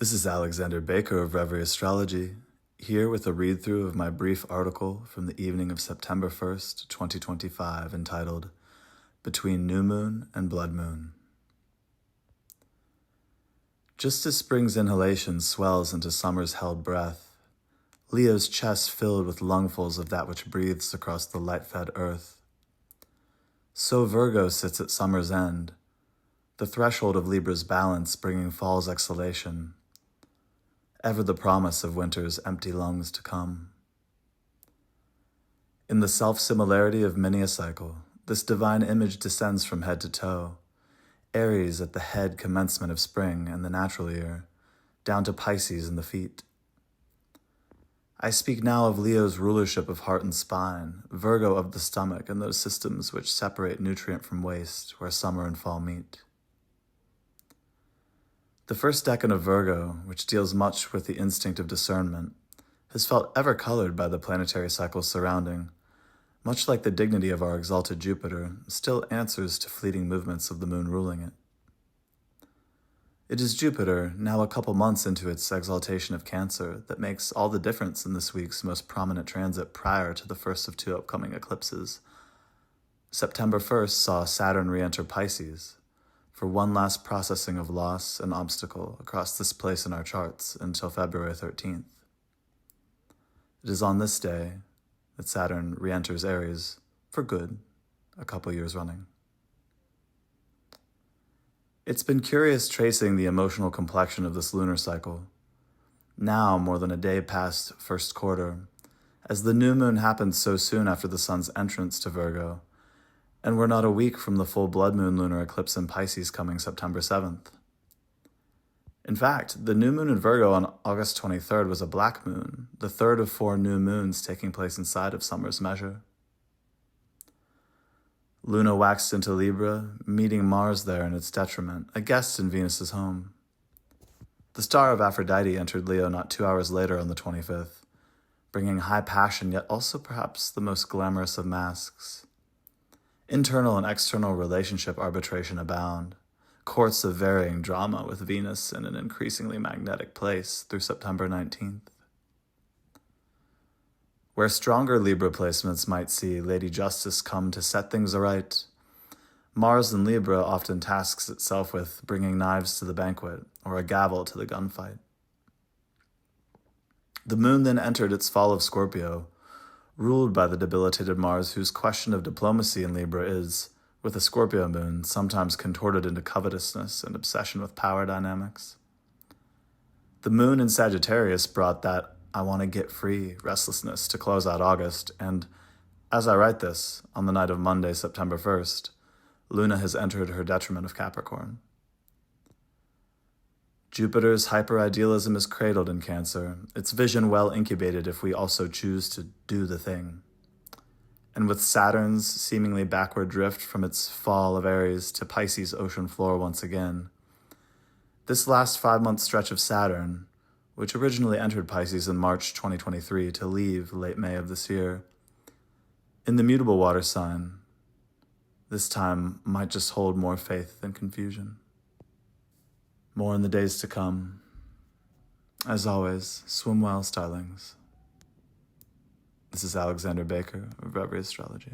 This is Alexander Baker of Reverie Astrology, here with a read-through of my brief article from the evening of September 1st, 2025, entitled Between New Moon and Blood Moon. Just as spring's inhalation swells into summer's held breath, Leo's chest filled with lungfuls of that which breathes across the light-fed earth, so Virgo sits at summer's end, the threshold of Libra's balance bringing fall's exhalation, ever the promise of winter's empty lungs to come. In the self-similarity of many a cycle, this divine image descends from head to toe, Aries at the head commencement of spring and the natural year, down to Pisces in the feet. I speak now of Leo's rulership of heart and spine, Virgo of the stomach and those systems which separate nutrient from waste, where summer and fall meet. The first decan of Virgo, which deals much with the instinct of discernment, has felt ever colored by the planetary cycles surrounding, much like the dignity of our exalted Jupiter still answers to fleeting movements of the moon ruling it. It is Jupiter, now a couple months into its exaltation of Cancer, that makes all the difference in this week's most prominent transit prior to the first of two upcoming eclipses. September 1st saw Saturn re-enter Pisces, for one last processing of loss and obstacle across this place in our charts until February 13th. It is on this day that Saturn re-enters Aries for good, a couple years running. It's been curious tracing the emotional complexion of this lunar cycle, now more than a day past first quarter, as the new moon happens so soon after the sun's entrance to Virgo, and we're not a week from the full blood moon lunar eclipse in Pisces coming September 7th. In fact, the new moon in Virgo on August 23rd was a black moon, the third of four new moons taking place inside of summer's measure. Luna waxed into Libra, meeting Mars there in its detriment, a guest in Venus's home. The star of Aphrodite entered Leo not 2 hours later on the 25th, bringing high passion yet also perhaps the most glamorous of masks. Internal and external relationship arbitration abound, courts of varying drama with Venus in an increasingly magnetic place through September 19th. Where stronger Libra placements might see Lady Justice come to set things aright, Mars in Libra often tasks itself with bringing knives to the banquet or a gavel to the gunfight. The moon then entered its fall of Scorpio, ruled by the debilitated Mars, whose question of diplomacy in Libra is, with a Scorpio moon, sometimes contorted into covetousness and obsession with power dynamics. The moon in Sagittarius brought that I want to get free restlessness to close out August, and as I write this, on the night of Monday, September 1st, Luna has entered her detriment of Capricorn. Jupiter's hyper-idealism is cradled in Cancer, its vision well incubated if we also choose to do the thing. And with Saturn's seemingly backward drift from its fall of Aries to Pisces' ocean floor once again, this last 5-month stretch of Saturn, which originally entered Pisces in March 2023 to leave late May of this year, in the mutable water sign, this time might just hold more faith than confusion. More in the days to come. As always, swim well, starlings. This is Alexander Baker of Reverie Astrology.